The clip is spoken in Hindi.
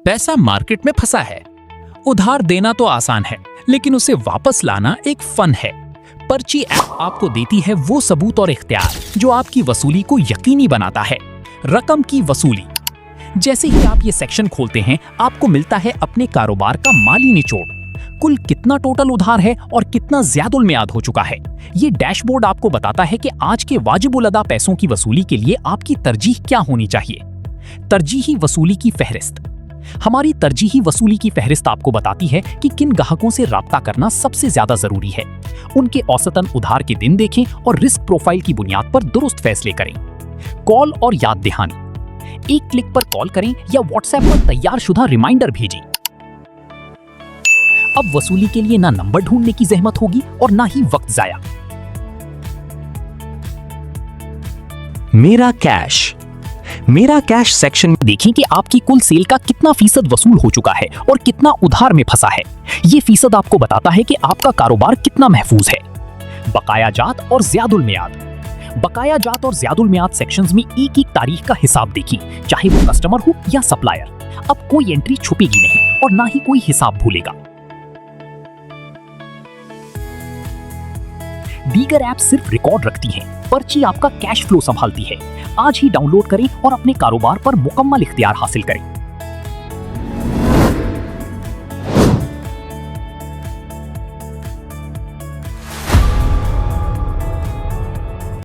पैसा मार्केट में फंसा है। उधार देना तो आसान है, लेकिन उसे वापस लाना एक फन है। पर्ची ऐप आपको देती है वो सबूत और इख्तियार जो आपकी वसूली को यकीनी बनाता है। रकम की वसूली। जैसे ही आप ये सेक्शन खोलते हैं, आपको मिलता है अपने कारोबार का माली निचोड़, कुल कितना टोटल उधार है और कितना ज़्यादुल मियाद हो चुका है। ये डैशबोर्ड आपको बताता है कि आज के वाजिबुल अदा पैसों की वसूली के लिए आपकी तरजीह क्या होनी चाहिए। तरजीही वसूली की फहरिस्त। हमारी तरजीही वसूली की फहरिस्त आपको बताती है कि किन ग्राहकों से राब्ता करना सबसे ज्यादा जरूरी है। उनके औसतन उधार के दिन देखें और रिस्क प्रोफाइल की बुनियाद पर दुरुस्त फैसले करें। कॉल और याद दहानी। एक क्लिक पर कॉल करें या व्हाट्सएप पर तैयार शुदा रिमाइंडर भेजें। अब वसूली के लिए ना नंबर ढूंढने की जहमत होगी और ना ही वक्त जाया। मेरा कैश सेक्शन में देखें कि आपकी कुल सेल का कितना फीसद वसूल हो चुका है और कितना उधार में फंसा है। ये फीसद आपको बताता है कि आपका कारोबार कितना महफूज है। बकाया जात और ज़्यादुल मियाद। बकाया जात और ज़्यादुल मियाद सेक्शंस में एक एक तारीख का हिसाब देखिए, चाहे वो कस्टमर हो या सप्लायर। अब कोई एंट्री छुपेगी नहीं और ना ही कोई हिसाब भूलेगा। दीगर ऐप सिर्फ रिकॉर्ड रखती हैं, पर्ची आपका कैश फ्लो संभालती है। आज ही डाउनलोड करें और अपने कारोबार पर मुकम्मल इख्तियार हासिल करें।